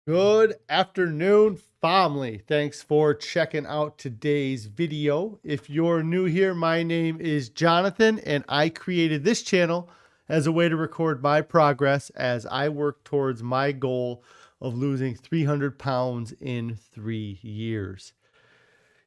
Good afternoon, family. Thanks for checking out today's video. If you're new here, my name is Jonathan, and I created this channel as a way to record my progress as I work towards my goal of losing 300 pounds in 3 years.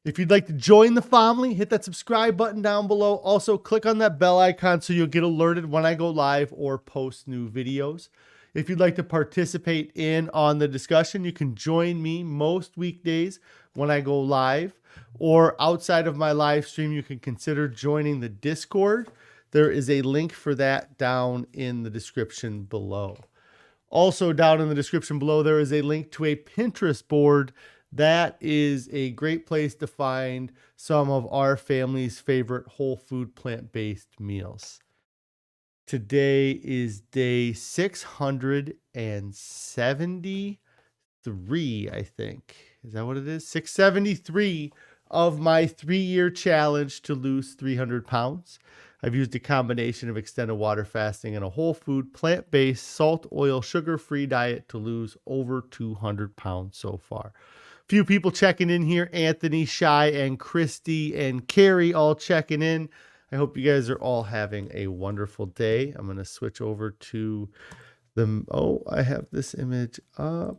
If you'd like to join the family, hit that subscribe button down below. Also, click on that bell icon so you'll get alerted when I go live or post new videos. If you'd like to participate on the discussion, you can join me most weekdays when I go live, or outside of my live stream, you can consider joining the Discord. There is a link for that down in the description below. Also, down in the description below, there is a link to a Pinterest board. That is a great place to find some of our family's favorite whole food plant-based meals. Today is day 673, I think. Is that what it is? 673 of my 3-year challenge to lose 300 pounds. I've used a combination of extended water fasting and a whole food, plant-based, salt, oil, sugar-free diet to lose over 200 pounds so far. Few people checking in here. Anthony, Shy, and Christy, and Carrie all checking in. I hope you guys are all having a wonderful day. I'm going to switch over to the... Oh, I have this image up.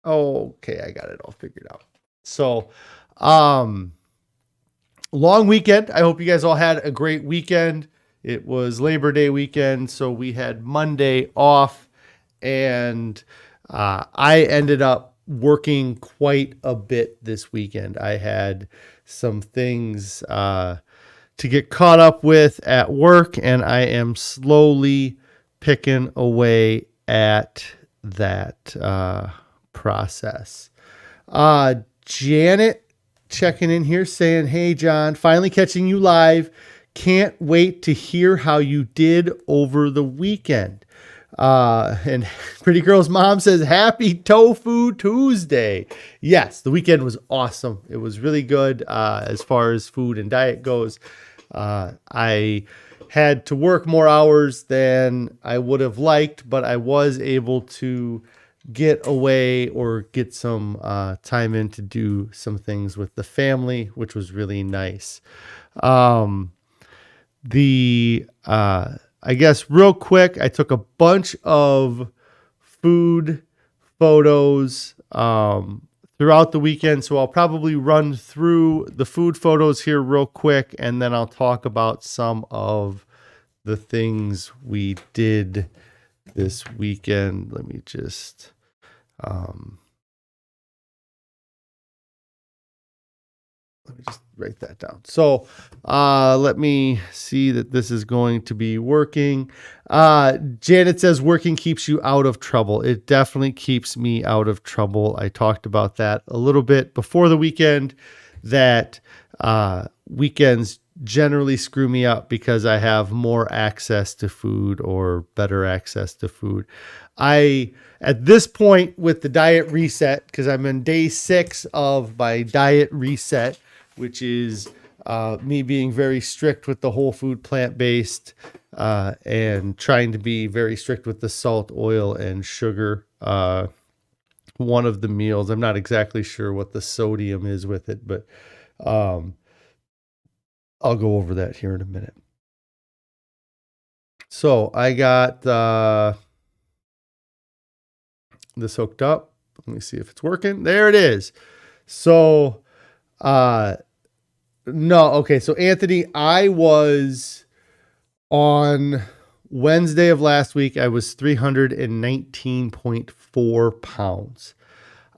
Okay, I got it all figured out. So, long weekend. I hope you guys all had a great weekend. It was Labor Day weekend, so we had Monday off, and I ended up working quite a bit this weekend. I had some things to get caught up with at work, and I am slowly picking away at that process. Janet checking in here saying, "Hey, John, finally catching you live. Can't wait to hear how you did over the weekend." And Pretty Girl's mom says, "Happy Tofu Tuesday." Yes, the weekend was awesome. It was really good as far as food and diet goes. I had to work more hours than I would have liked, but I was able to get away or get some time in to do some things with the family, which was really nice. I guess real quick, I took a bunch of food photos throughout the weekend, so I'll probably run through the food photos here real quick, and then I'll talk about some of the things we did this weekend. Let me just write that down. So let me see that this is going to be working. Janet says working keeps you out of trouble. It definitely keeps me out of trouble. I talked about that a little bit before the weekend, that weekends generally screw me up because I have more access to food or better access to food. At this point with the diet reset, because I'm in day 6 of my diet reset, which is me being very strict with the whole food plant-based and trying to be very strict with the salt, oil, and sugar. One of the meals, I'm not exactly sure what the sodium is with it, but I'll go over that here in a minute. So I got this hooked up. Let me see if it's working. There it is. So no, okay. So Anthony, I was on Wednesday of last week, I was 319.4 pounds.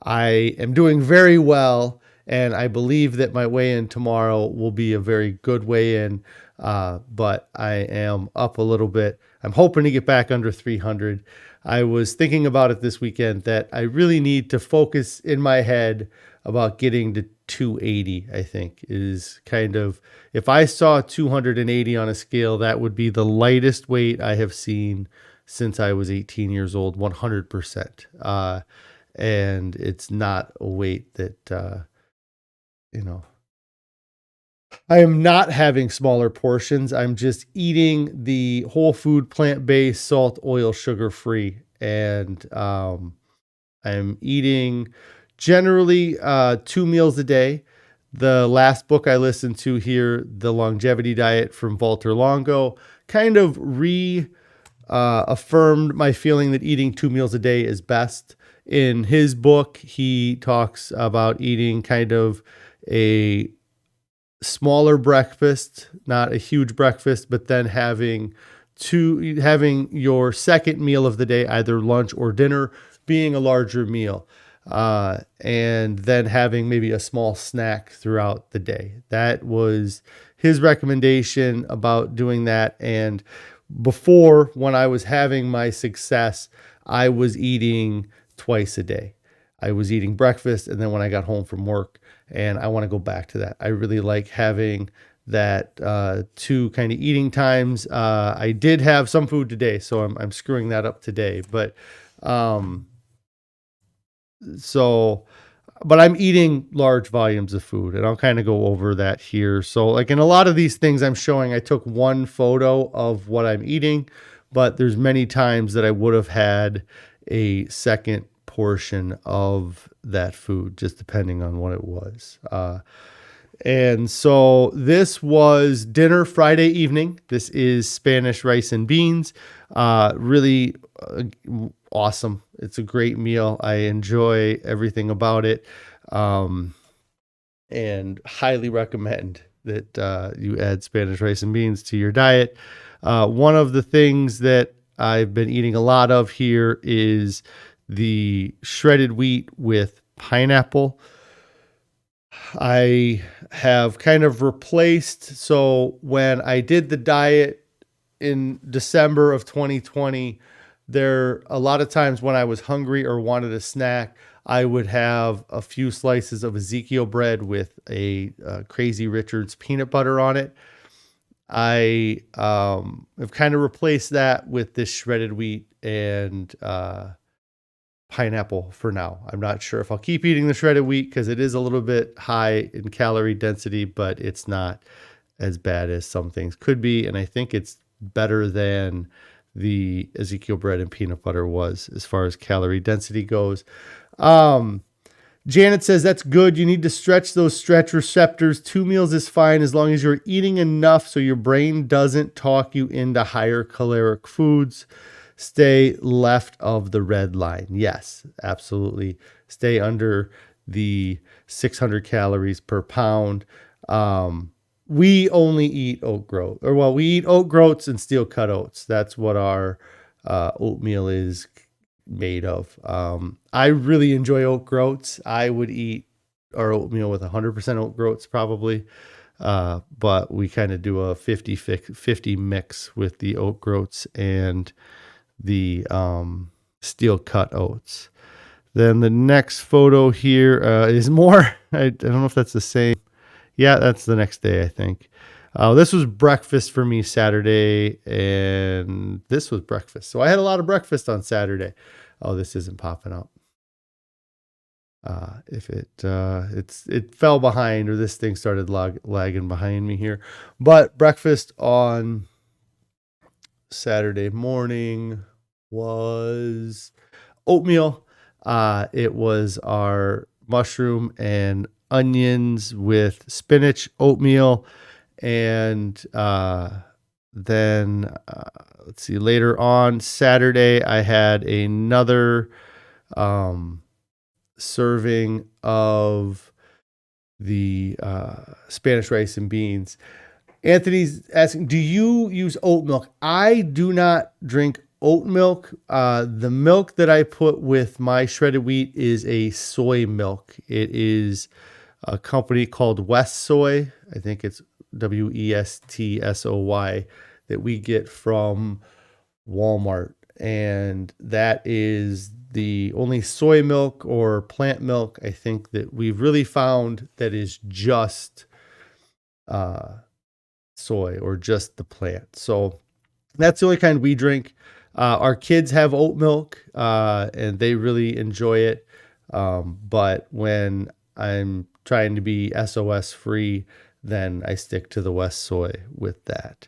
I am doing very well, and I believe that my weigh-in tomorrow will be a very good weigh-in, but I am up a little bit. I'm hoping to get back under 300. I was thinking about it this weekend that I really need to focus in my head about getting to 280, I think, is kind of, if I saw 280 on a scale, that would be the lightest weight I have seen since I was 18 years old, 100%. And it's not a weight that, I am not having smaller portions. I'm just eating the whole food, plant-based, salt, oil, sugar-free. and I'm eating generally 2 meals a day. The last book I listened to here, The Longevity Diet from Walter Longo, kind of affirmed my feeling that eating 2 meals a day is best. In his book, he talks about eating kind of a smaller breakfast, not a huge breakfast, but then having your second meal of the day, either lunch or dinner, being a larger meal. And then having maybe a small snack throughout the day. That was his recommendation about doing that. And before, when I was having my success, I was eating twice a day. I was eating breakfast, and then when I got home from work, and I want to go back to that. I really like having that two kind of eating times. I did have some food today, so I'm screwing that up today. But but I'm eating large volumes of food, and I'll kind of go over that here. So like in a lot of these things I'm showing, I took one photo of what I'm eating, but there's many times that I would have had a second portion of that food, just depending on what it was. And so this was dinner Friday evening. This is Spanish rice and beans. Really awesome. It's a great meal. I enjoy everything about it, and highly recommend that you add Spanish rice and beans to your diet. One of the things that I've been eating a lot of here is the shredded wheat with pineapple. I have kind of replaced, so when I did the diet in December of 2020, a lot of times when I was hungry or wanted a snack, I would have a few slices of Ezekiel bread with a Crazy Richard's peanut butter on it. I have kind of replaced that with this shredded wheat and pineapple for now. I'm not sure if I'll keep eating the shredded wheat because it is a little bit high in calorie density, but it's not as bad as some things could be. And I think it's better than the Ezekiel bread and peanut butter was as far as calorie density goes. Janet says, that's good. You need to stretch those stretch receptors. 2 meals is fine as long as you're eating enough so your brain doesn't talk you into higher caloric foods. Stay left of the red line. Yes, absolutely. Stay under the 600 calories per pound. We only eat oat groat, we eat oat groats and steel cut oats. That's what our oatmeal is made of. I really enjoy oat groats. I would eat our oatmeal with 100% oat groats probably. But we kind of do a 50-50 mix with the oat groats and the steel cut oats. Then the next photo here is more. I don't know if that's the same. Yeah, that's the next day, I think. This was breakfast for me Saturday, and this was breakfast. So I had a lot of breakfast on Saturday. Oh, this isn't popping up. If it fell behind, or this thing started lagging behind me here. But breakfast on Saturday morning was oatmeal. It was our mushroom and onions with spinach oatmeal. And then let's see, later on Saturday, I had another serving of the Spanish rice and beans. Anthony's asking, do you use oat milk? I do not drink oat milk. The milk that I put with my shredded wheat is a soy milk. It is a company called West Soy. I think it's WESTSOY that we get from Walmart. And that is the only soy milk or plant milk I think that we've really found that is just soy or just the plant. So that's the only kind we drink. Our kids have oat milk and they really enjoy it. But when I'm trying to be SOS free, then I stick to the West Soy with that.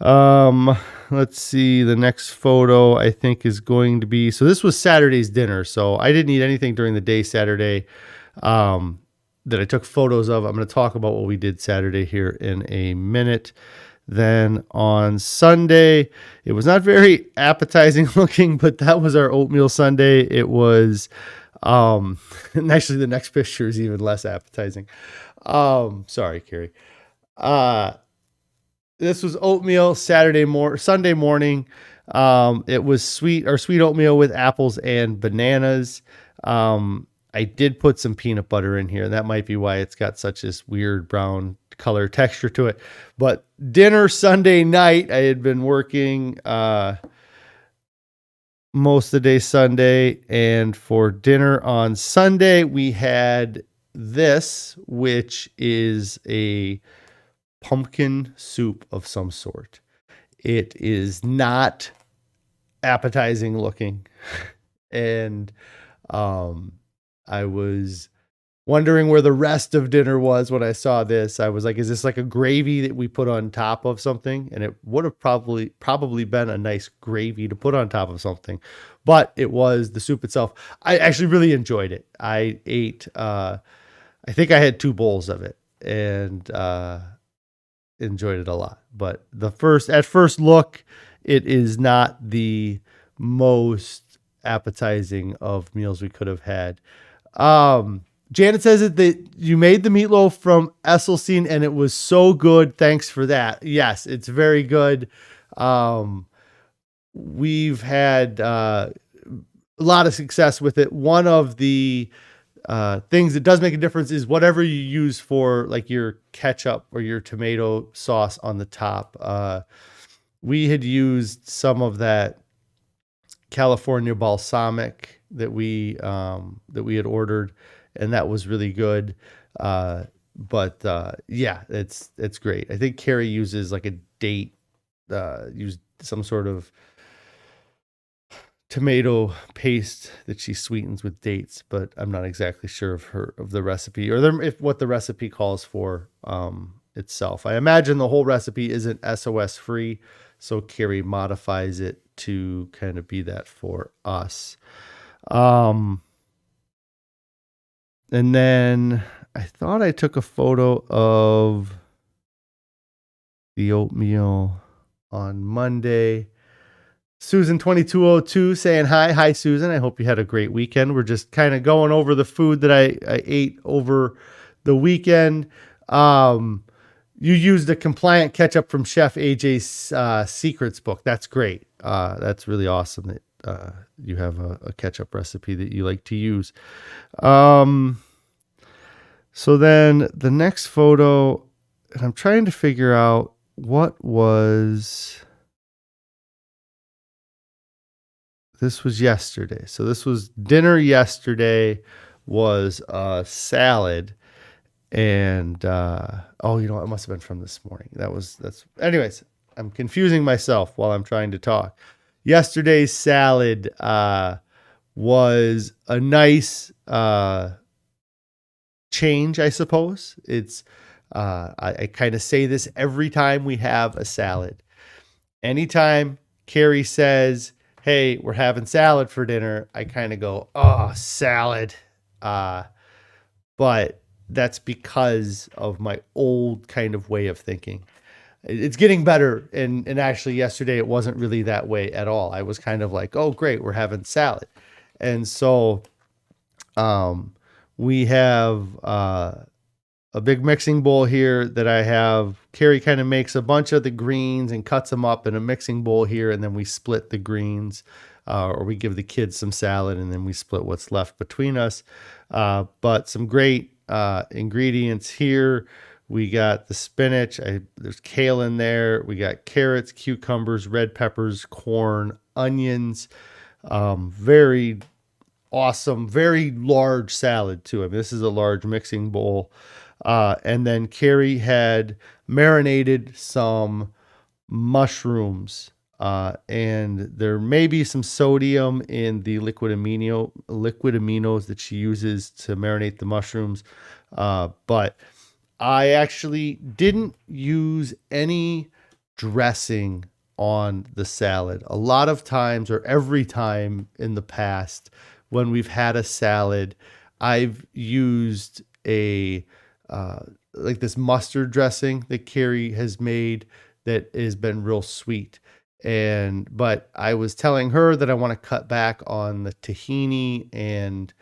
Let's see. The next photo I think is going to be, so this was Saturday's dinner. So I didn't eat anything during the day Saturday, that I took photos of. I'm going to talk about what we did Saturday here in a minute. Then on Sunday, it was not very appetizing looking, but that was our oatmeal Sunday. It was, and actually the next picture is even less appetizing. Sorry, Carrie. This was oatmeal Sunday morning. It was sweet oatmeal with apples and bananas. I did put some peanut butter in here, and that might be why it's got such this weird brown color texture to it. But dinner Sunday night, I had been working most of the day Sunday, and for dinner on Sunday, we had this, which is a pumpkin soup of some sort. It is not appetizing looking. And I was wondering where the rest of dinner was when I saw this. I was like, is this like a gravy that we put on top of something? And it would have probably been a nice gravy to put on top of something. But it was the soup itself. I actually really enjoyed it. I ate, I think I had 2 bowls of it, and enjoyed it a lot. But at first look, it is not the most appetizing of meals we could have had. Janet says that you made the meatloaf from Esselstyn and it was so good. Thanks for that. Yes, it's very good. We've had a lot of success with it. One of the things that does make a difference is whatever you use for like your ketchup or your tomato sauce on the top. We had used some of that California balsamic that we had ordered, and that was really good. But yeah, it's great. I think Carrie uses like a date, used some sort of tomato paste that she sweetens with dates, but I'm not exactly sure of the recipe or if what the recipe calls for itself. I imagine the whole recipe isn't SOS free, so Carrie modifies it to kind of be that for us. And then I thought I took a photo of the oatmeal on Monday. Susan 2202 saying hi. Hi, Susan. I hope you had a great weekend. We're just kind of going over the food that I ate over the weekend. You used a compliant ketchup from Chef AJ's Secrets book. That's great. That's really awesome that you have a ketchup recipe that you like to use. So then the next photo, and I'm trying to figure out what was... This was yesterday. So this was dinner yesterday, was a salad. And, it must have been from this morning. Anyways, I'm confusing myself while I'm trying to talk. Yesterday's salad, was a nice, change, I suppose. It's, I kind of say this every time we have a salad. Anytime Carrie says, hey, we're having salad for dinner, I kind of go, oh, salad. But that's because of my old kind of way of thinking. It's getting better. And actually yesterday, it wasn't really that way at all. I was kind of like, oh, great, we're having salad. And so we have a big mixing bowl here that I have. Carrie kind of makes a bunch of the greens and cuts them up in a mixing bowl here, and then we split the greens, or we give the kids some salad, and then we split what's left between us. But some great ingredients here. We got the spinach. There's kale in there. We got carrots, cucumbers, red peppers, corn, onions. Very awesome, very large salad too. I mean, this is a large mixing bowl. And then Carrie had marinated some mushrooms, and there may be some sodium in the liquid aminos that she uses to marinate the mushrooms. But I actually didn't use any dressing on the salad. A lot of times, or every time in the past, when we've had a salad, I've used a like this mustard dressing that Carrie has made that has been real sweet. But I was telling her that I want to cut back on the tahini and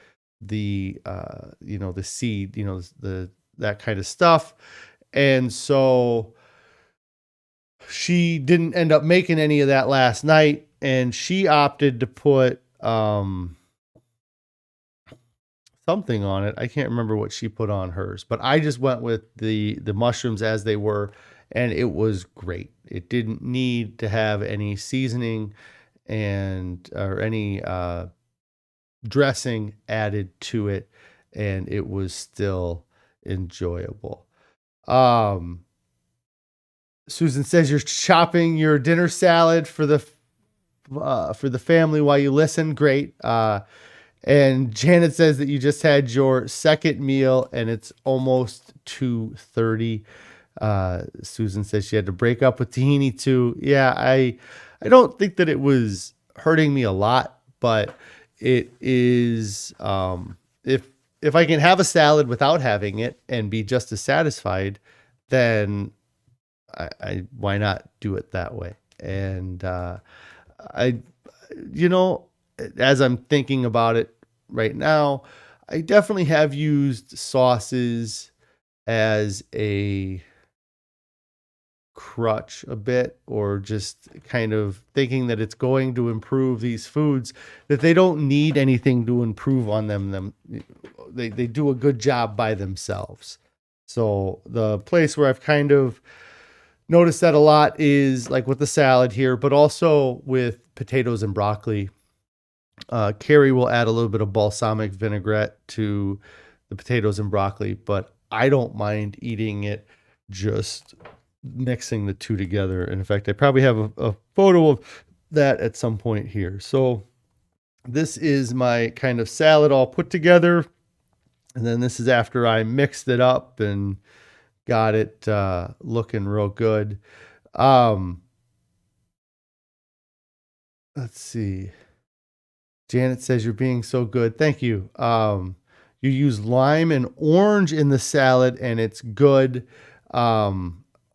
the the seed, that kind of stuff. And so she didn't end up making any of that last night, and she opted to put something on it. I can't remember what she put on hers, but I just went with the mushrooms as they were, and it was great. It didn't need to have any seasoning or any dressing added to it, and it was still enjoyable. Susan says you're chopping your dinner salad for the family while you listen. Great. And Janet says that you just had your second meal and it's almost 2:30. Susan says she had to break up with tahini too. Yeah, I don't think that it was hurting me a lot, but it is, if I can have a salad without having it and be just as satisfied, then why not do it that way? And as I'm thinking about it right now, I definitely have used sauces as a crutch a bit, or just kind of thinking that it's going to improve these foods, that they don't need anything to improve on them. They do a good job by themselves. So the place where I've kind of noticed that a lot is like with the salad here, but also with potatoes and broccoli. Carrie will add a little bit of balsamic vinaigrette to the potatoes and broccoli, but I don't mind eating it just mixing the two together. And in fact, I probably have a photo of that at some point here. So this is my kind of salad all put together. And then this is after I mixed it up and got it looking real good. Let's see. Janet says you're being so good. Thank you. You use lime and orange in the salad and it's good.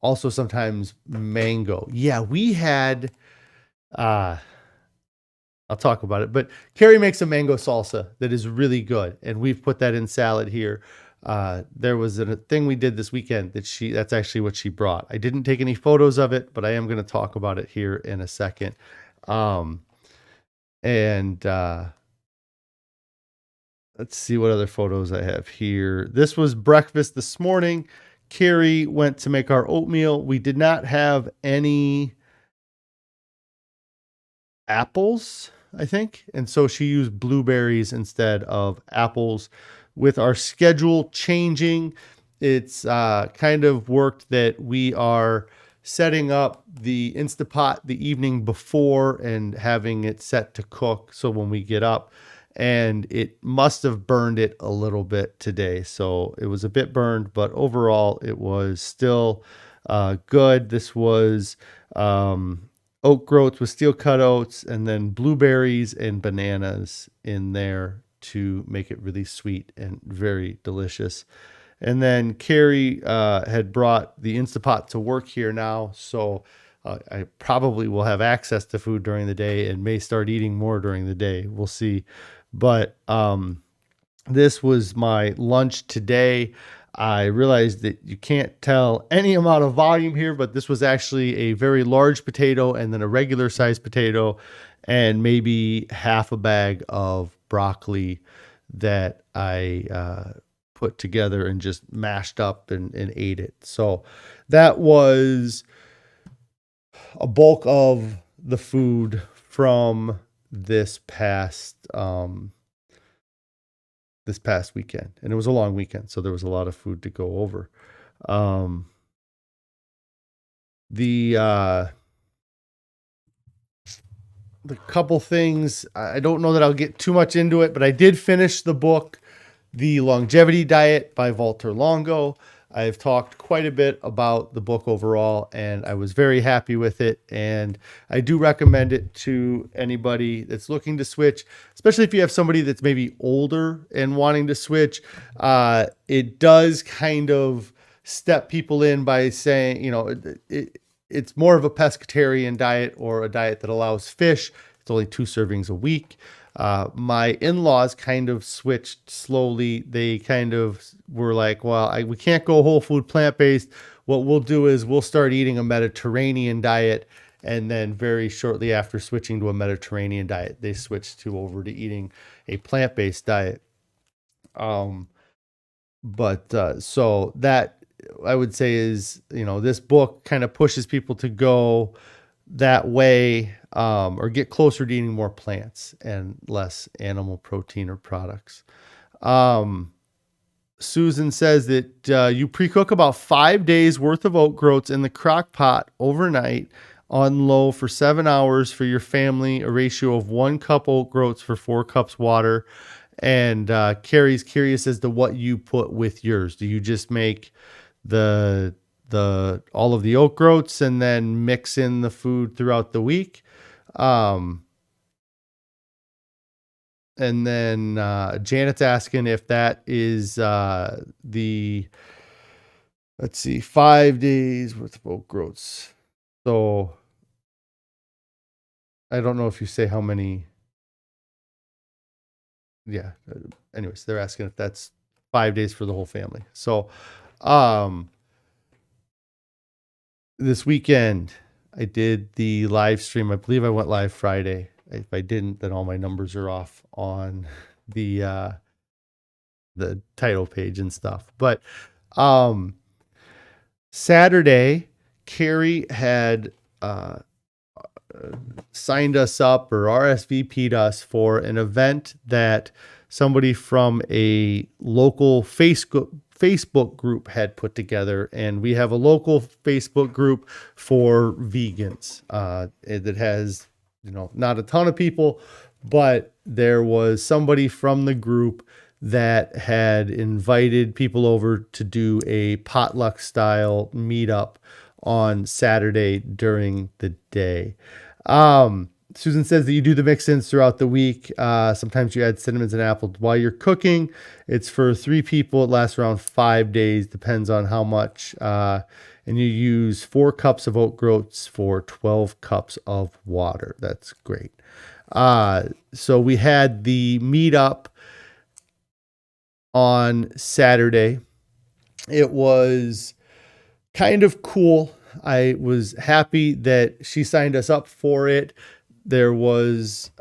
Also sometimes mango. Yeah, we had, I'll talk about it, but Carrie makes a mango salsa that is really good. And we've put that in salad here. There was a thing we did this weekend that's actually what she brought. I didn't take any photos of it, but I am going to talk about it here in a second. Let's see what other photos I have here. This was breakfast this morning. Carrie went to make our oatmeal. We did not have any apples, I think. And so she used blueberries instead of apples. With our schedule changing, it's kind of worked that we are setting up the Instapot the evening before and having it set to cook. So when we get up, and it must have burned it a little bit today. So it was a bit burned, but overall it was still good. This was oat groats with steel cut oats, and then blueberries and bananas in there to make it really sweet and very delicious. And then Carrie had brought the Instapot to work here now, so I probably will have access to food during the day and may start eating more during the day. We'll see. But this was my lunch today. I realized that you can't tell any amount of volume here, but this was actually a very large potato and then a regular sized potato and maybe half a bag of broccoli that I put together and just mashed up and ate it. So that was a bulk of the food from this past weekend. And it was a long weekend, so there was a lot of food to go over. The couple things, I don't know that I'll get too much into it, but I did finish the book, The Longevity Diet by Walter Longo. I've talked quite a bit about the book overall, and I was very happy with it. And I do recommend it to anybody that's looking to switch, especially if you have somebody that's maybe older and wanting to switch. It does kind of step people in by saying, it's more of a pescatarian diet or a diet that allows fish. It's only 2 servings a week. My in-laws kind of switched slowly. They kind of were like, well, we can't go whole food plant-based. What we'll do is we'll start eating a Mediterranean diet. And then very shortly after switching to a Mediterranean diet, they switched over to eating a plant-based diet. So that I would say is, this book kind of pushes people to go that way, or get closer to eating more plants and less animal protein or products. Susan says that you pre-cook about 5 days worth of oat groats in the crock pot overnight on low for 7 hours for your family, a ratio of 1 cup oat groats for 4 cups water. And Carrie's curious as to what you put with yours. Do you just make the all of the oat groats and then mix in the food throughout the week? And then Janet's asking if that is let's see, 5 days worth of oat groats. So I don't know if you say how many. Yeah. Anyways, they're asking if that's 5 days for the whole family. So, this weekend I did the live stream. I believe I went live Friday. If I didn't, then all my numbers are off on the title page and stuff. But Saturday, Carrie had signed us up or RSVP'd us for an event that somebody from a local Facebook group had put together. And we have a local Facebook group for vegans that has, not a ton of people, but there was somebody from the group that had invited people over to do a potluck style meetup on Saturday during the day. Susan says that you do the mix-ins throughout the week. Sometimes you add cinnamons and apples while you're cooking. It's for 3 people. It lasts around 5 days, depends on how much. And you use 4 cups of oat groats for 12 cups of water. That's great. So we had the meetup on Saturday. It was kind of cool. I was happy that she signed us up for it. There was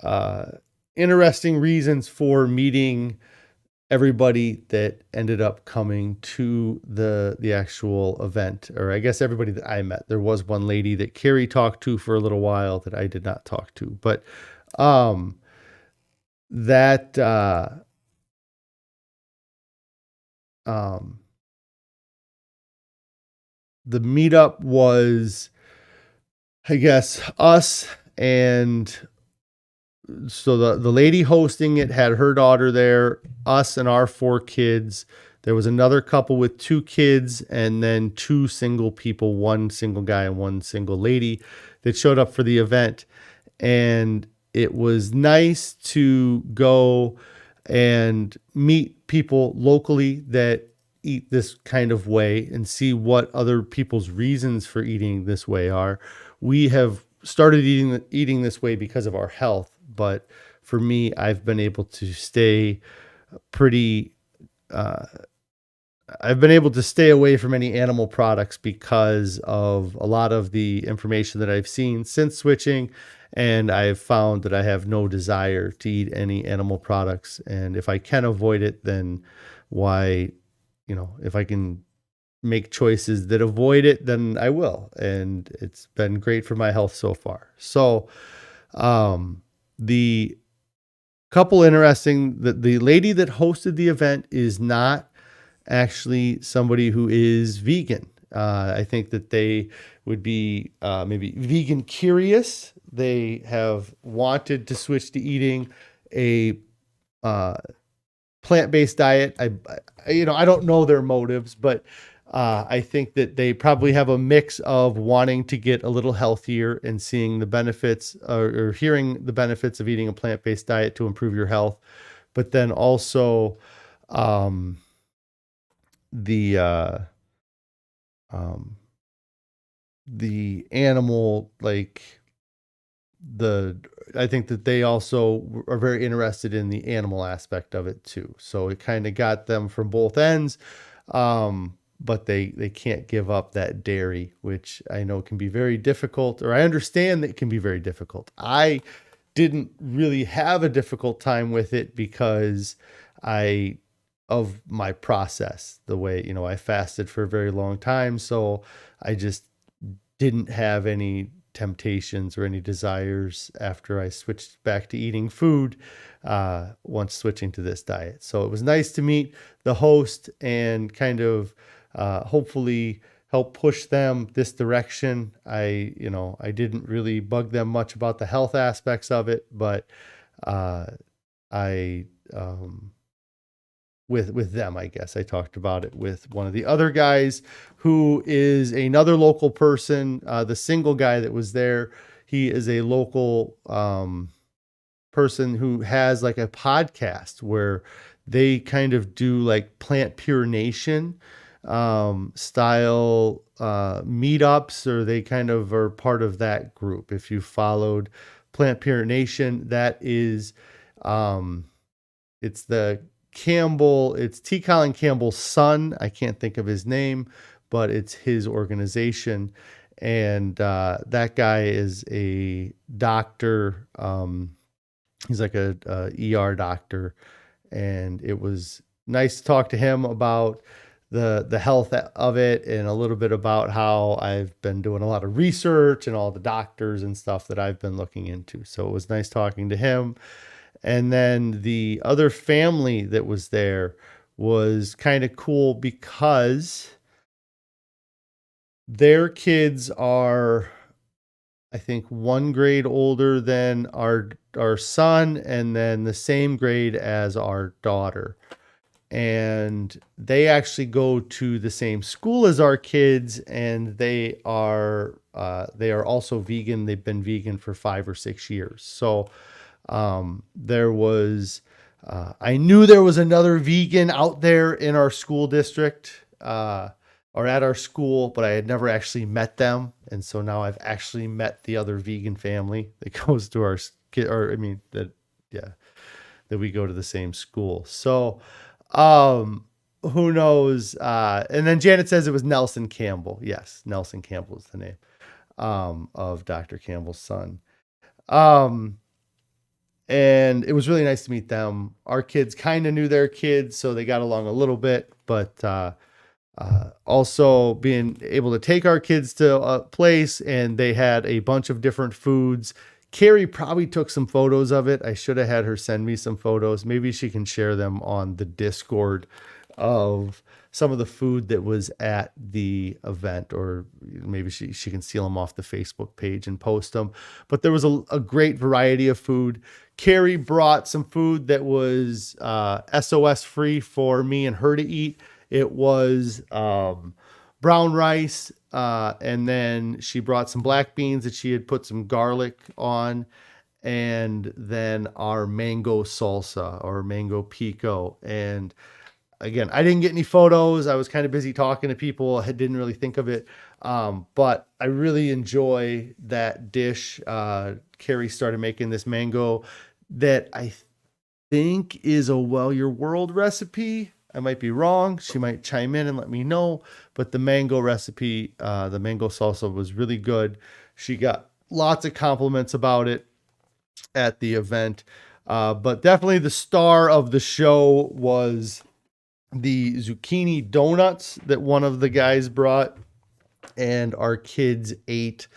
interesting reasons for meeting everybody that ended up coming to the actual event, or I guess everybody that I met. There was one lady that Carrie talked to for a little while that I did not talk to, but the meetup was, I guess, us, and so the lady hosting it had her daughter there, us and our 4 kids. There was another couple with 2 kids, and then 2 single people, 1 single guy and 1 single lady that showed up for the event. And it was nice to go and meet people locally that eat this kind of way and see what other people's reasons for eating this way are. We have started eating this way because of our health, but for me, I've been able to stay I've been able to stay away from any animal products because of a lot of the information that I've seen since switching, and I've found that I have no desire to eat any animal products. And if I can avoid it, then why, if I can make choices that avoid it, then I will. And it's been great for my health so far. So, the couple interesting, the lady that hosted the event is not actually somebody who is vegan. I think that they would be maybe vegan curious. They have wanted to switch to eating a plant-based diet. I don't know their motives, but I think that they probably have a mix of wanting to get a little healthier and seeing the benefits or hearing the benefits of eating a plant-based diet to improve your health, but then also um, the um, the animal, like the I think that they also are very interested in the animal aspect of it too. So it kind of got them from both ends. But they can't give up that dairy, which I know can be very difficult, or I understand that it can be very difficult. I didn't really have a difficult time with it because I of my process, the way, I fasted for a very long time, so I just didn't have any temptations or any desires after I switched back to eating food once switching to this diet. So it was nice to meet the host and kind of hopefully help push them this direction. I didn't really bug them much about the health aspects of it, but I with them, I guess I talked about it with one of the other guys who is another local person. The single guy that was there, he is a local person who has like a podcast where they kind of do like Plant Pure Nation style meetups, or they kind of are part of that group. If you followed Plant Pure Nation, that is it's the Campbell, it's T. Colin Campbell's son. I can't think of his name, but it's his organization. And that guy is a doctor. He's like a ER doctor. And it was nice to talk to him about the health of it and a little bit about how I've been doing a lot of research and all the doctors and stuff that I've been looking into. So it was nice talking to him. And then the other family that was there was kind of cool because their kids are, I think, 1 grade older than our son, and then the same grade as our daughter. And they actually go to the same school as our kids, and they are also vegan. They've been vegan for 5 or 6 years. So there was, I knew there was another vegan out there in our school district, or at our school, but I had never actually met them. And so now I've actually met the other vegan family that goes to our kid, or I mean, that we go to the same school. So, who knows? And then Janet says it was Nelson Campbell. Yes, Nelson Campbell is the name, of Dr. Campbell's son. And it was really nice to meet them. Our kids kind of knew their kids, so they got along a little bit, but also being able to take our kids to a place, and they had a bunch of different foods. Carrie probably took some photos of it. I should have had her send me some photos. Maybe she can share them on the Discord of some of the food that was at the event, or maybe she can steal them off the Facebook page and post them. But there was a great variety of food. Carrie brought some food that was SOS free for me and her to eat. It was brown rice, and then she brought some black beans that she had put some garlic on, and then our mango salsa or mango pico. And again, I didn't get any photos. I was kind of busy talking to people. I didn't really think of it. But I really enjoy that dish. Carrie started making this mango that I think is a Well Your World recipe. I might be wrong. She might chime in and let me know. But the mango recipe, the mango salsa, was really good. She got lots of compliments about it at the event. But definitely the star of the show was the zucchini donuts that one of the guys brought. And our kids ate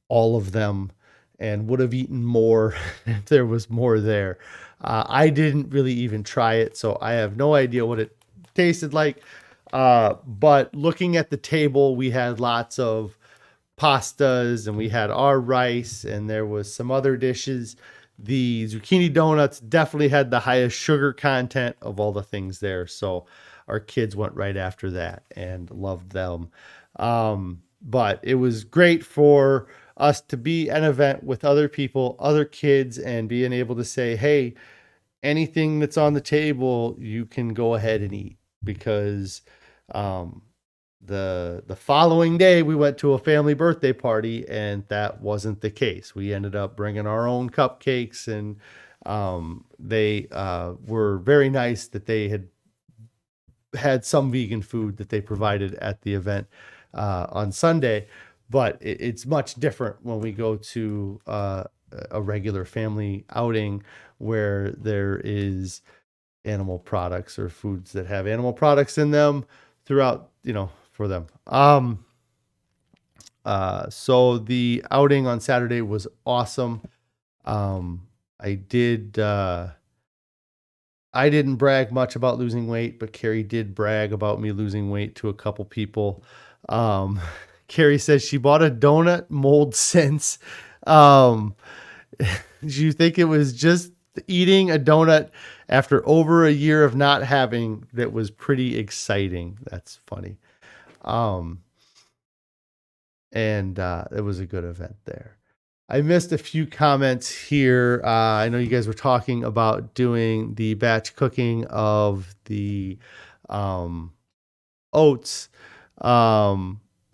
all of them and would have eaten more if there was more there. I didn't really even try it, so I have no idea what it tasted like. But looking at the table, we had lots of pastas, and we had our rice, and there was some other dishes the zucchini donuts definitely had the highest sugar content of all the things there. So our kids went right after that and loved them. But it was great for us to be an event with other people, other kids, and being able to say, hey, anything that's on the table, you can go ahead and eat. Because the following day we went to a family birthday party and that wasn't the case. We ended up bringing our own cupcakes, and they were very nice that they had some vegan food that they provided at the event on Sunday. But it's much different when we go to a regular family outing where there is animal products or foods that have animal products in them throughout, for them. So the outing on Saturday was awesome. I didn't brag much about losing weight, but Carrie did brag about me losing weight to a couple people. Carrie says she bought a donut mold since. Do you think it was just eating a donut after over a year of not having that was pretty exciting? That's funny. And it was a good event there. I missed a few comments here. I know you guys were talking about doing the batch cooking of the oats.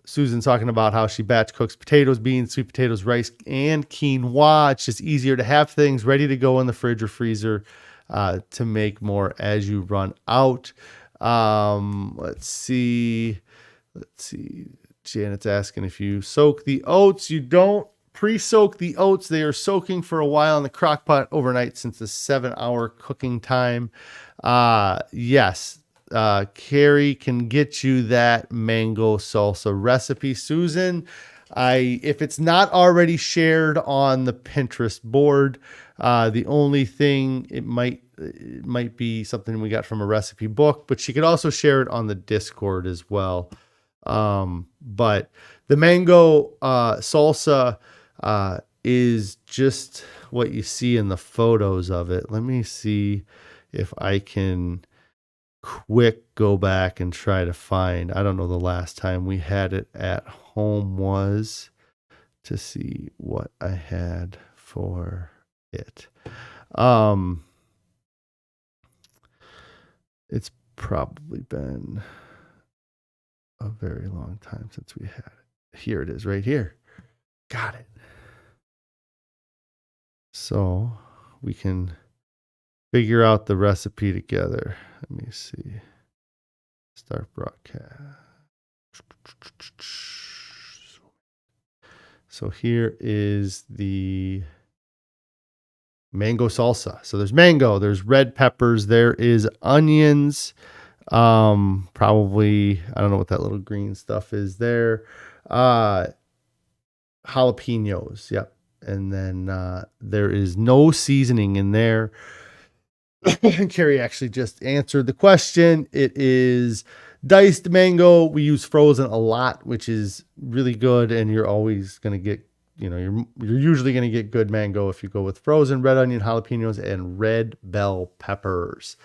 Susan's talking about how she batch cooks potatoes, beans, sweet potatoes, rice, and quinoa. It's just easier to have things ready to go in the fridge or freezer to make more as you run out. Let's see. Janet's asking if you soak the oats. You don't pre-soak the oats. They are soaking for a while in the crock pot overnight since the 7-hour cooking time. Yes. Carrie can get you that mango salsa recipe. Susan, if it's not already shared on the Pinterest board, the only thing it might be something we got from a recipe book, but she could also share it on the Discord as well. But the mango salsa is just what you see in the photos of it. Let me see if I can quick go back and try to find. I don't know the last time we had it at home was, to see what I had for it. It's probably been a very long time since we had it. Here it is, right here. Got it. So we can figure out the recipe together. Let me see. Start broadcast. So here is the mango salsa. So there's mango, there's red peppers, there is onions. Probably, I don't know what that little green stuff is there. Jalapenos. Yep. And then there is no seasoning in there. Carrie actually just answered the question. It is diced mango. We use frozen a lot, which is really good. And you're always going to get, you're usually going to get good mango if you go with frozen, red onion, jalapenos, and red bell peppers.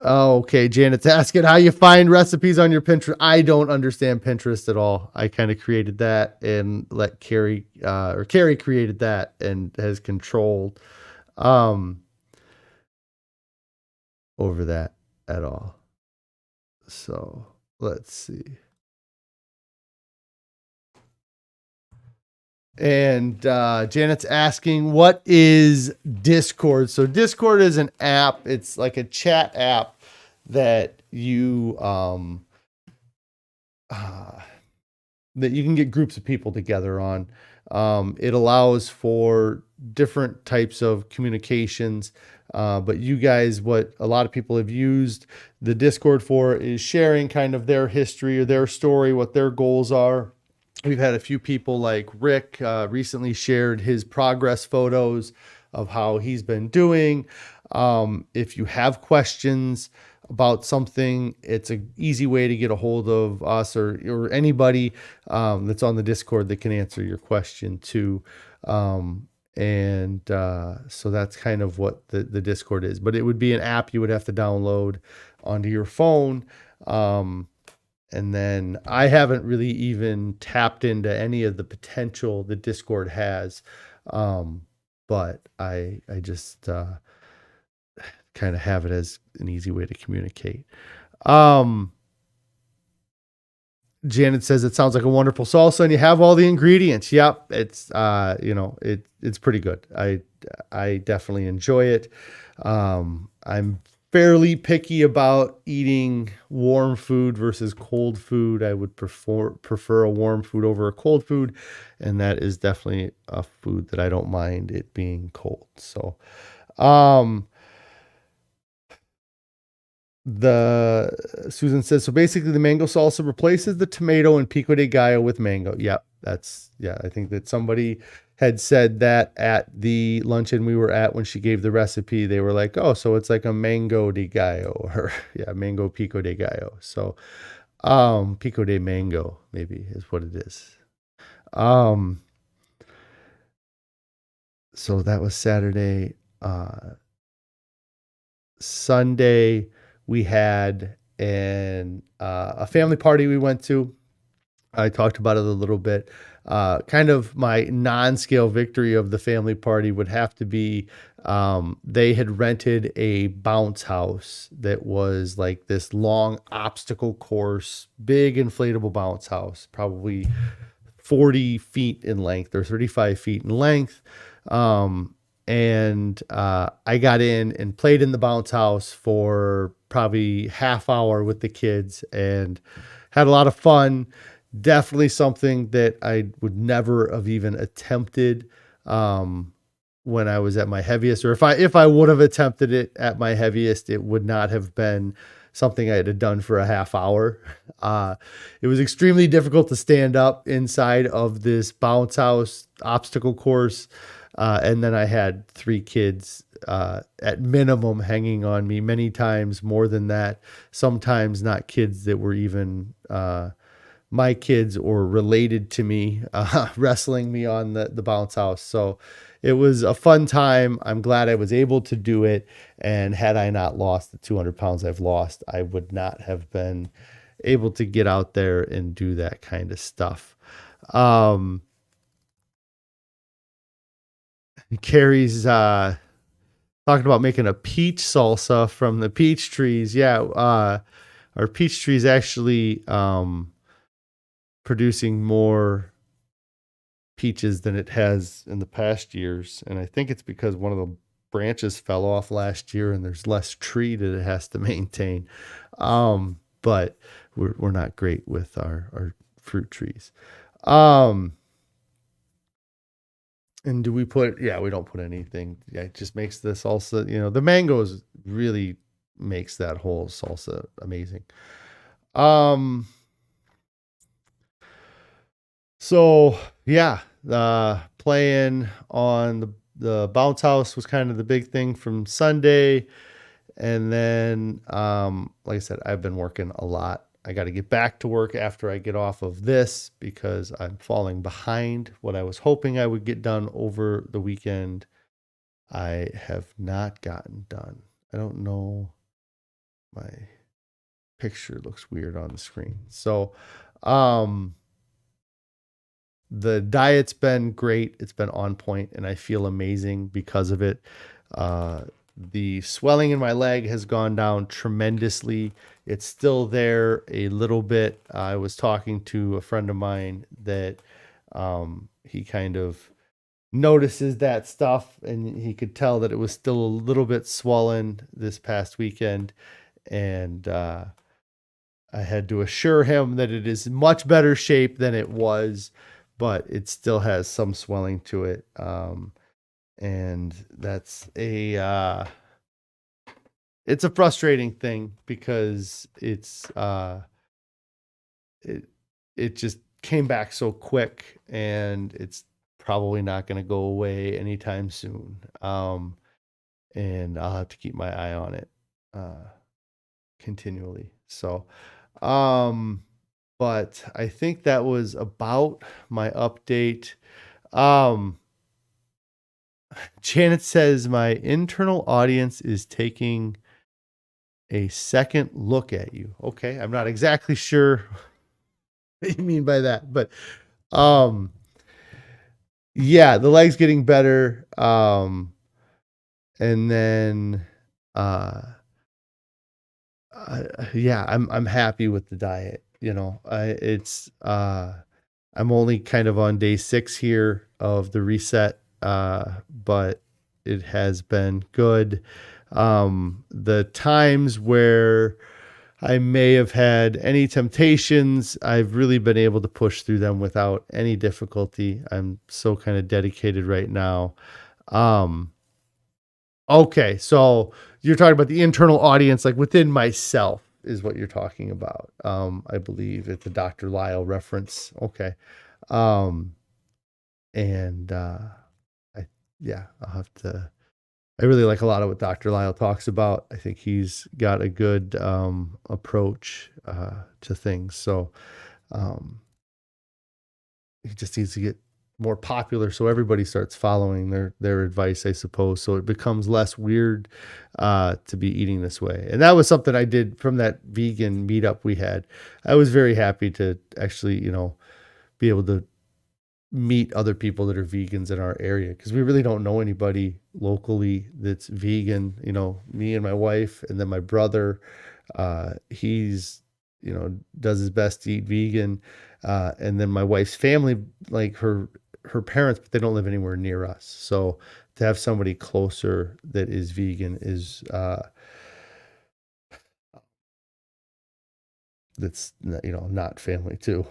Okay, Janet's asking how you find recipes on your Pinterest. I don't understand Pinterest at all. I kind of created that and let Carrie created that and has controlled over that at all. So let's see. And Janet's asking, what is Discord? So Discord is an app. It's like a chat app that you can get groups of people together on. It allows for different types of communications. But you guys, what a lot of people have used the Discord for is sharing kind of their history or their story, what their goals are. We've had a few people like Rick recently shared his progress photos of how he's been doing. If you have questions about something, it's an easy way to get a hold of us or anybody that's on the Discord that can answer your question too. So that's kind of what the Discord is. But it would be an app you would have to download onto your phone. And then I haven't really even tapped into any of the potential that Discord has. But I just kind of have it as an easy way to communicate. Janet says it sounds like a wonderful salsa and you have all the ingredients. Yep. It's, it's pretty good. I definitely enjoy it. I'm fairly picky about eating warm food versus cold food. I would prefer a warm food over a cold food. And that is definitely a food that I don't mind it being cold. So, Susan says, so basically the mango salsa replaces the tomato and pico de gallo with mango. Yep. I think that somebody had said that at the luncheon we were at when she gave the recipe. They were like, oh, so it's like a mango de gallo or mango pico de gallo. So, pico de mango maybe is what it is. So that was Saturday. Sunday we had a family party we went to. I talked about it a little bit. Kind of my non-scale victory of the family party would have to be they had rented a bounce house that was like this long obstacle course, big inflatable bounce house, probably 40 feet in length or 35 feet in length. I got in and played in the bounce house for probably half hour with the kids and had a lot of fun. Definitely something that I would never have even attempted when I was at my heaviest, or if I would have attempted it at my heaviest, it would not have been something I had done for a half hour. It was extremely difficult to stand up inside of this bounce house obstacle course. And then I had 3 kids at minimum hanging on me, many times more than that. Sometimes not kids that were even my kids or related to me, wrestling me on the bounce house. So it was a fun time. I'm glad I was able to do it. And had I not lost the 200 pounds I've lost, I would not have been able to get out there and do that kind of stuff. Carrie's talking about making a peach salsa from the peach trees. Yeah, our peach tree is actually producing more peaches than it has in the past years, and I think it's because one of the branches fell off last year and there's less tree that it has to maintain. But we're not great with our fruit trees. And do we put, we don't put anything. Yeah, it just makes the salsa, the mangoes really makes that whole salsa amazing. So yeah, playing on the bounce house was kind of the big thing from Sunday. And then, like I said, I've been working a lot. I got to get back to work after I get off of this because I'm falling behind what I was hoping I would get done over the weekend. I have not gotten done. I don't know. My picture looks weird on the screen. So, the diet's been great. It's been on point and I feel amazing because of it. The swelling in my leg has gone down tremendously. It's still there a little bit. I was talking to a friend of mine that he kind of notices that stuff and he could tell that it was still a little bit swollen this past weekend. And I had to assure him that it is much better shape than it was, but it still has some swelling to it. And that's it's a frustrating thing because it just came back so quick and it's probably not going to go away anytime soon. And I'll have to keep my eye on it. continually. So, but I think that was about my update. Janet says my internal audience is taking a second look at you. Okay, I'm not exactly sure what you mean by that, but yeah, the leg's getting better. And then yeah, I'm happy with the diet. I'm only kind of on day 6 here of the reset, but it has been good. The times where I may have had any temptations, I've really been able to push through them without any difficulty. I'm so kind of dedicated right now. Okay, so you're talking about the internal audience, like within myself is what you're talking about. I believe it's a Dr. Lisle reference. Okay. And I'll have to, I really like a lot of what Dr. Lisle talks about. I think he's got a good approach to things. So he just needs to get more popular so everybody starts following their advice, I suppose. So it becomes less weird to be eating this way. And that was something I did from that vegan meetup we had. I was very happy to actually, be able to meet other people that are vegans in our area, because we really don't know anybody locally that's vegan. Me and my wife, and then my brother, he's does his best to eat vegan, and then my wife's family, like her parents, but they don't live anywhere near us. So to have somebody closer that is vegan is that's not family too.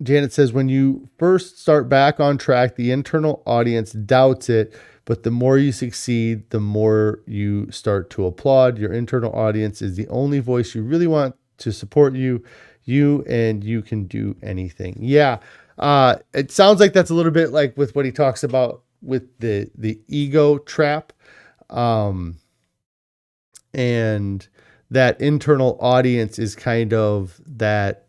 Janet says, when you first start back on track, the internal audience doubts it, but the more you succeed, the more you start to applaud. Your internal audience is the only voice you really want to support you, and you can do anything. Yeah. It sounds like that's a little bit like with what he talks about with the ego trap. And that internal audience is kind of that,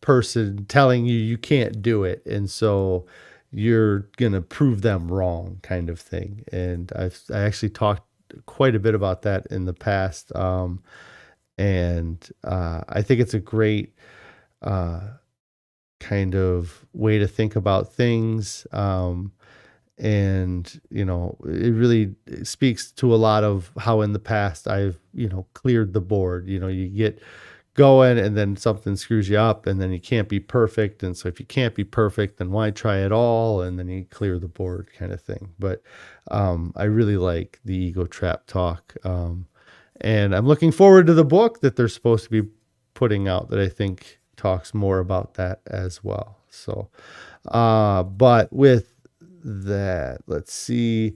person telling you can't do it, and so you're gonna prove them wrong, kind of thing. And I actually talked quite a bit about that in the past, and I think it's a great kind of way to think about things, and it really speaks to a lot of how in the past I've cleared the board. You get going and then something screws you up, and then you can't be perfect. And so if you can't be perfect, then why try at all? And then you clear the board, kind of thing. But I really like the ego trap talk. And I'm looking forward to the book that they're supposed to be putting out that I think talks more about that as well. So, but with that, let's see.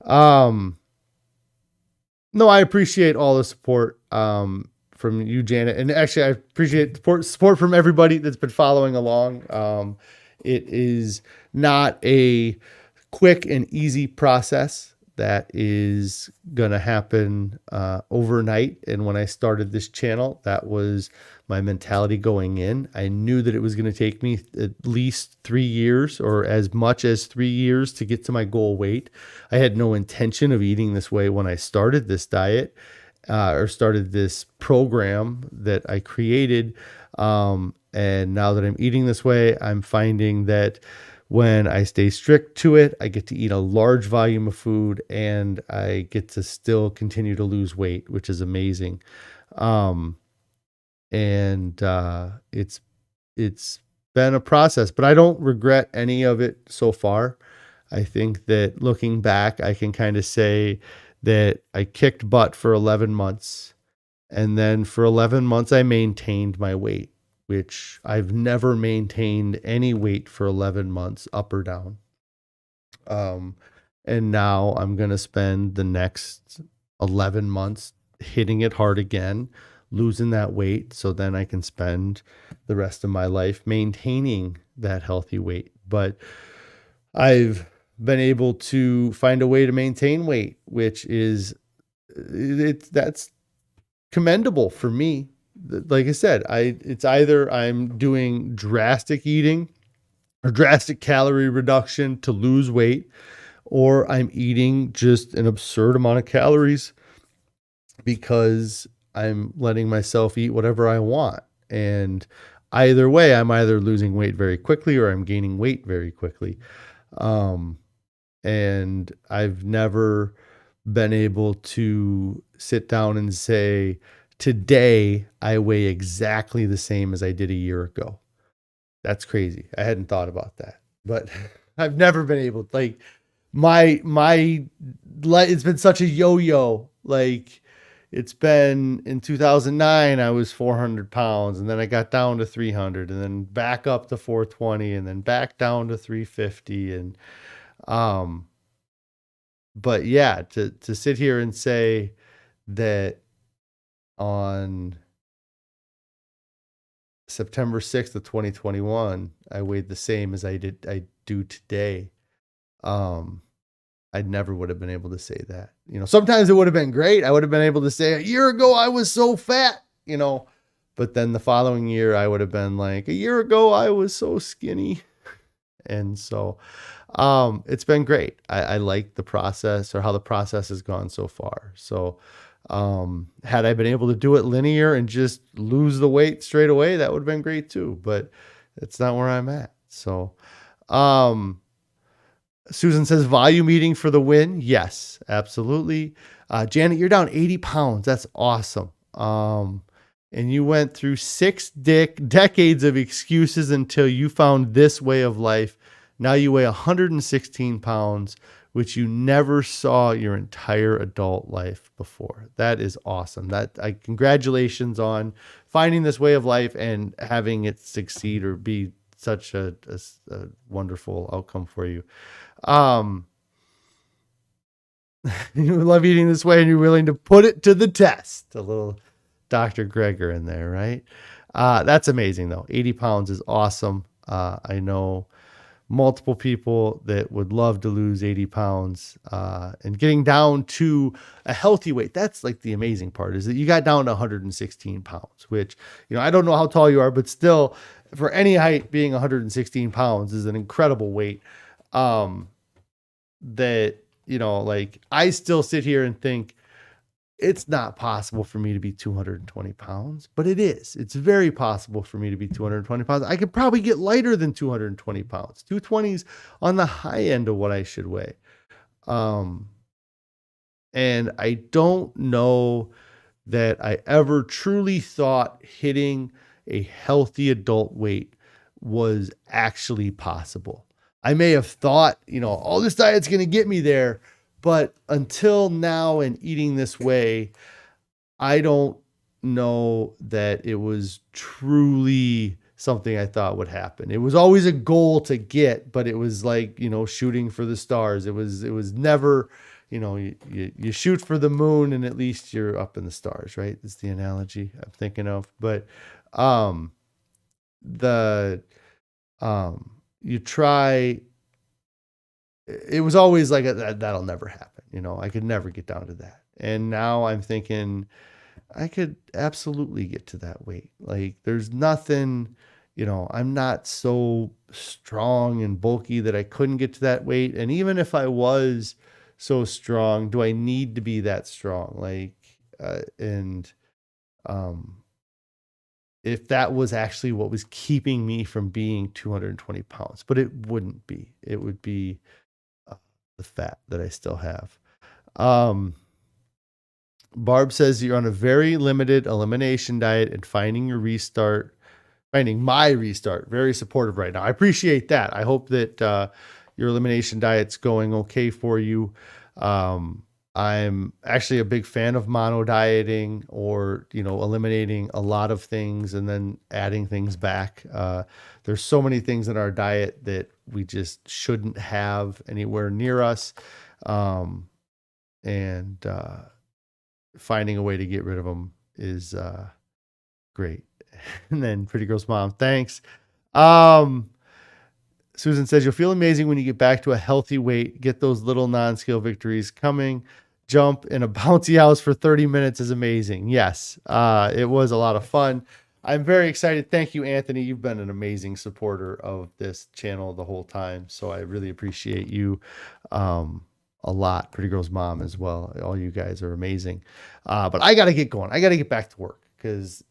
No, I appreciate all the support from you, Janet. And actually, I appreciate support from everybody that's been following along. It is not a quick and easy process that is going to happen overnight. And when I started this channel, that was my mentality going in. I knew that it was going to take me at least 3 years, or as much as 3 years, to get to my goal weight. I had no intention of eating this way when I started this diet. Or started this program that I created. And now that I'm eating this way, I'm finding that when I stay strict to it, I get to eat a large volume of food, and I get to still continue to lose weight, which is amazing. It's been a process, but I don't regret any of it so far. I think that looking back, I can kind of say that I kicked butt for 11 months. And then for 11 months, I maintained my weight, which I've never maintained any weight for 11 months, up or down. And now I'm going to spend the next 11 months hitting it hard again, losing that weight. So then I can spend the rest of my life maintaining that healthy weight. But I've been able to find a way to maintain weight, which is that's commendable for me. Like I said, it's either I'm doing drastic eating or drastic calorie reduction to lose weight, or I'm eating just an absurd amount of calories because I'm letting myself eat whatever I want. And either way, I'm either losing weight very quickly or I'm gaining weight very quickly. And I've never been able to sit down and say, today I weigh exactly the same as I did a year ago. That's crazy. I hadn't thought about that, but I've never been able to, like, it's been such a yo-yo. Like, it's been in 2009, I was 400 pounds, and then I got down to 300, and then back up to 420, and then back down to 350. And, but yeah, to sit here and say that on September 6th of 2021, I weighed the same as I do today. I never would have been able to say that. Sometimes it would have been great. I would have been able to say, a year ago I was so fat, but then the following year I would have been like, a year ago I was so skinny. And so it's been great. I like the process, or how the process has gone so far. So had I been able to do it linear and just lose the weight straight away, that would have been great too, but it's not where I'm at. So Susan says, volume eating for the win. Yes, absolutely. Janet, you're down 80 pounds. That's awesome. And you went through 6 decades of excuses until you found this way of life. Now you weigh 116 pounds, which you never saw your entire adult life before. That is awesome. Congratulations on finding this way of life and having it succeed or be such a wonderful outcome for you. You love eating this way and you're willing to put it to the test. A little Dr. Greger in there, right? That's amazing though. 80 pounds is awesome. I know multiple people that would love to lose 80 pounds, and getting down to a healthy weight. That's like the amazing part, is that you got down to 116 pounds, which, I don't know how tall you are, but still for any height, being 116 pounds is an incredible weight. That, like, I still sit here and think it's not possible for me to be 220 pounds, but it is. It's very possible for me to be 220 pounds. I could probably get lighter than 220 pounds. 220 is on the high end of what I should weigh. And I don't know that I ever truly thought hitting a healthy adult weight was actually possible. I may have thought, oh, this diet's going to get me there. But until now and eating this way, I don't know that it was truly something I thought would happen. It was always a goal to get, but it was like, shooting for the stars. It was never, you shoot for the moon and at least you're up in the stars, right? That's the analogy I'm thinking of. But you try. It was always like that'll never happen. I could never get down to that. And now I'm thinking I could absolutely get to that weight. Like, there's nothing, I'm not so strong and bulky that I couldn't get to that weight. And even if I was so strong, do I need to be that strong? Like, if that was actually what was keeping me from being 220 pounds, but it wouldn't be. It would be the fat that I still have. Barb says you're on a very limited elimination diet and finding my restart very supportive right now. I appreciate that. I hope that your elimination diet's going okay for you. I'm actually a big fan of mono dieting, or, eliminating a lot of things and then adding things back. There's so many things in our diet that we just shouldn't have anywhere near us. And finding a way to get rid of them is great. And then Pretty Girl's Mom, thanks. Susan says, you'll feel amazing when you get back to a healthy weight. Get those little non-scale victories coming. jump in a bouncy house for 30 minutes is amazing. Yes, it was a lot of fun. I'm very excited. Thank you, Anthony. You've been an amazing supporter of this channel the whole time. So I really appreciate you a lot. Pretty Girl's mom as well. All you guys are amazing. But I got to get going. I got to get back to work because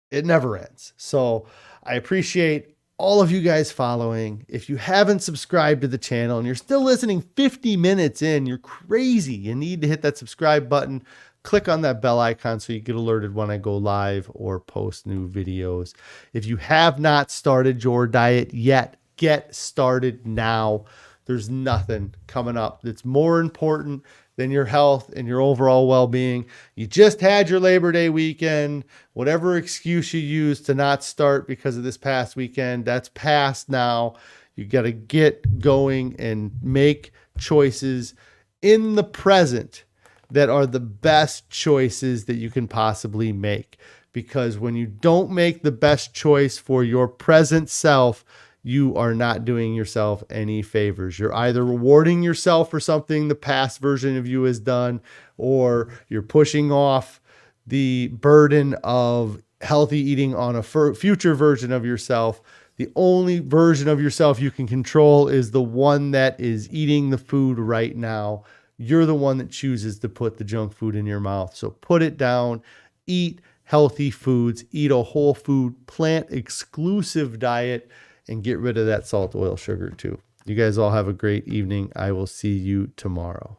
it never ends. So I appreciate all of you guys following. If you haven't subscribed to the channel and you're still listening 50 minutes in, you're crazy. You need to hit that subscribe button. Click on that bell icon so you get alerted when I go live or post new videos. If you have not started your diet yet, get started now. There's nothing coming up that's more important than your health and your overall well-being. You just had your Labor Day weekend. Whatever excuse you use to not start because of this past weekend, that's past now. You got to get going and make choices in the present that are the best choices that you can possibly make. Because when you don't make the best choice for your present self, you are not doing yourself any favors. You're either rewarding yourself for something the past version of you has done, or you're pushing off the burden of healthy eating on a future version of yourself. The only version of yourself you can control is the one that is eating the food right now. You're the one that chooses to put the junk food in your mouth. So put it down, eat healthy foods, eat a whole food, plant exclusive diet, and get rid of that salt, oil, sugar too. You guys all have a great evening. I will see you tomorrow.